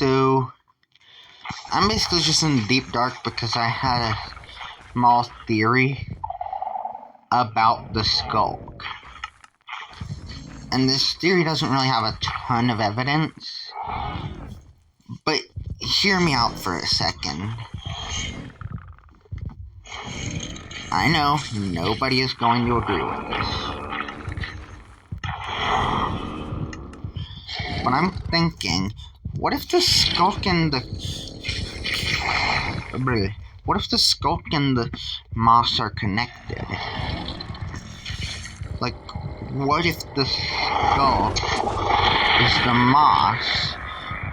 So, I'm basically just in the deep dark because I had a small theory about the skulk. And this theory doesn't really have a ton of evidence, but hear me out for a second. I know nobody is going to agree with this, but I'm thinking, what if the skulk and the moss are connected? Like, what if the skulk is the moss,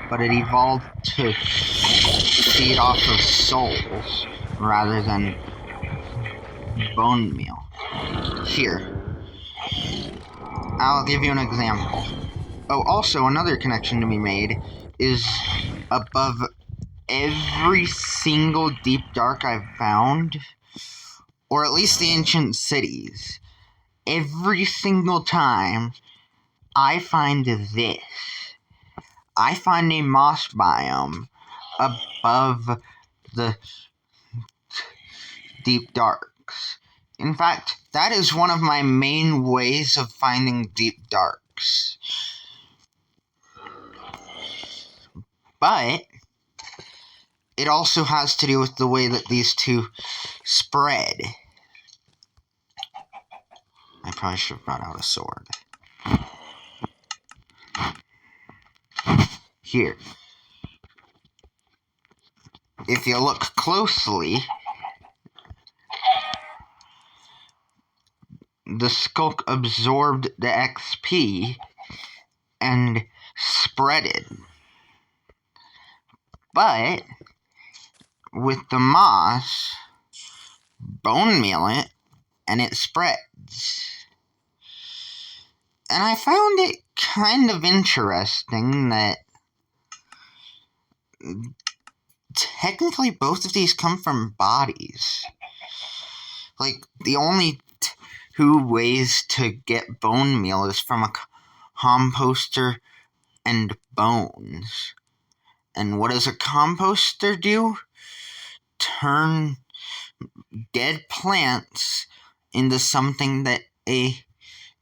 but it evolved to feed off of souls rather than bone meal? Here, I'll give you an example. Oh, also, another connection to be made is above every single deep dark I've found, or at least the ancient cities, every single time I find this. I find a moss biome above the deep darks. In fact, that is one of my main ways of finding deep darks. But it also has to do with the way that these two spread. I probably should have brought out a sword. Here. If you look closely, the skulk absorbed the XP and spread it. But with the moss, bone meal it, and it spreads. And I found it kind of interesting that technically both of these come from bodies. Like, the only two ways to get bone meal is from a composter and bones. And what does a composter do? Turn dead plants into something that a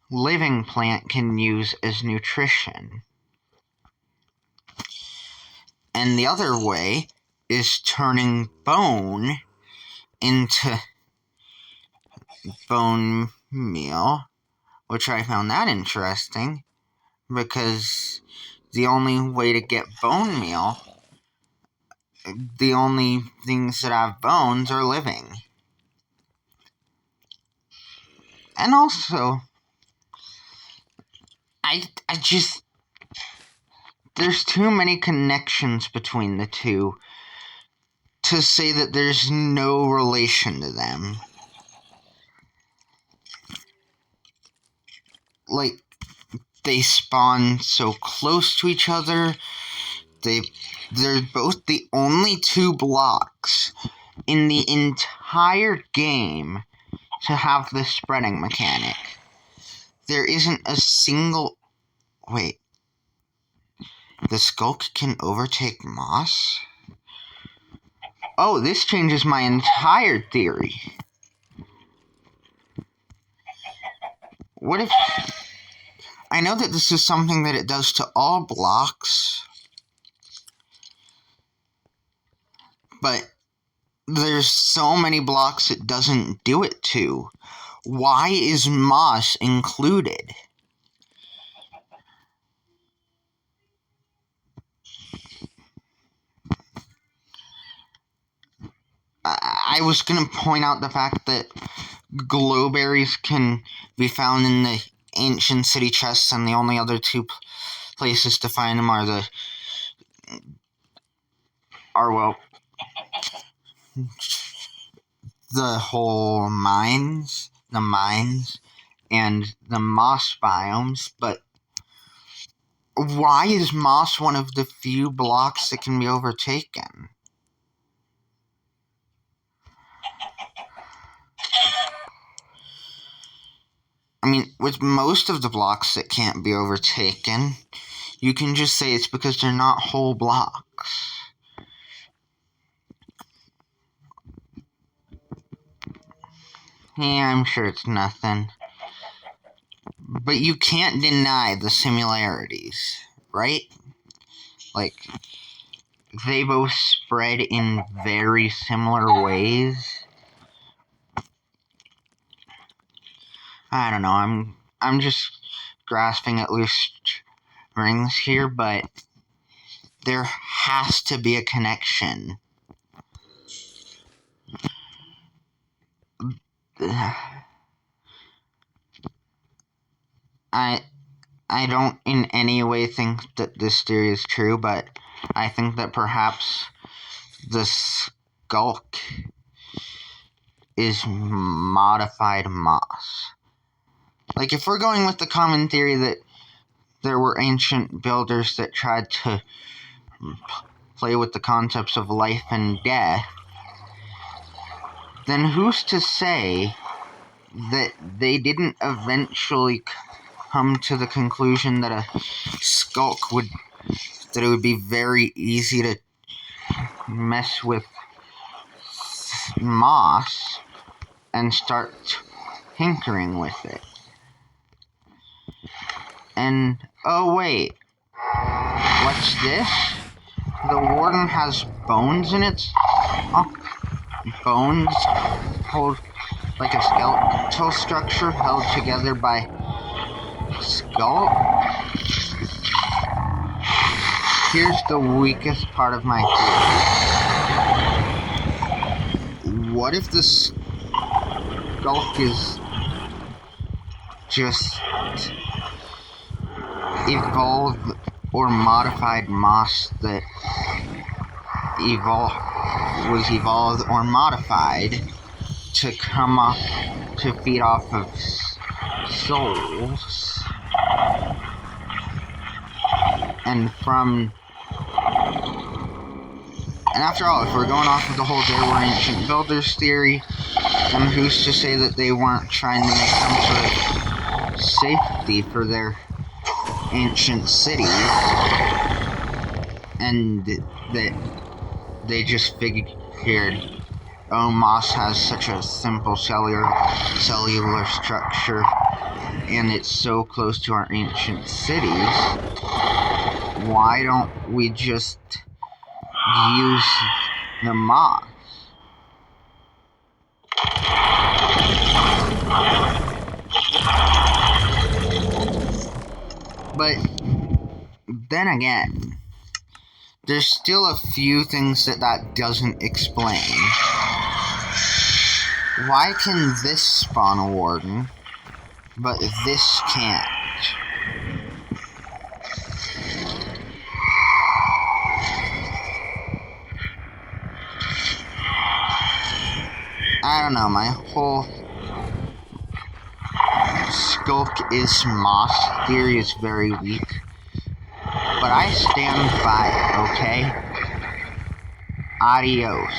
living plant can use as nutrition. And the other way is turning bone into bone meal, which I found that interesting, because the only way to get bone meal, the only things that have bones are living. And also, I just, there's too many connections between the two to say that there's no relation to them. Like, they spawn so close to each other. They're both the only two blocks in the entire game to have this spreading mechanic. There isn't a single... Wait. The skulk can overtake moss? Oh, this changes my entire theory. What if... I know that this is something that it does to all blocks, but there's so many blocks it doesn't do it to. Why is moss included? I was going to point out the fact that glowberries can be found in the ancient city chests, and the only other two places to find them are the whole mines, and the moss biomes. But why is moss one of the few blocks that can be overtaken? I mean, with most of the blocks that can't be overtaken, you can just say it's because they're not whole blocks. Yeah, I'm sure it's nothing. But you can't deny the similarities, right? Like, they both spread in very similar ways. I don't know, I'm just grasping at loose strings here, but there has to be a connection. I don't in any way think that this theory is true, but I think that perhaps the skulk is modified moss. Like, if we're going with the common theory that there were ancient builders that tried to play with the concepts of life and death, then who's to say that they didn't eventually come to the conclusion that a skulk that it would be very easy to mess with moss and start tinkering with it. And, oh wait, what's this? The warden has bones in its... Oh, bones hold like a skeletal structure held together by skull. Here's the weakest part of my theory. What if the skulk is just evolved or modified moss that was evolved or modified to come up to feed off of souls, and after all, if we're going off of the whole they were ancient builders theory, then who's to say that they weren't trying to make some sort of safety for their ancient cities, and that they just figured, oh, moss has such a simple cellular structure, and it's so close to our ancient cities, why don't we just use the moss? But then again, there's still a few things that doesn't explain. Why can this spawn a warden, but this can't? I don't know, my whole skulk is moss theory is very weak. But I stand by it, okay? Adios.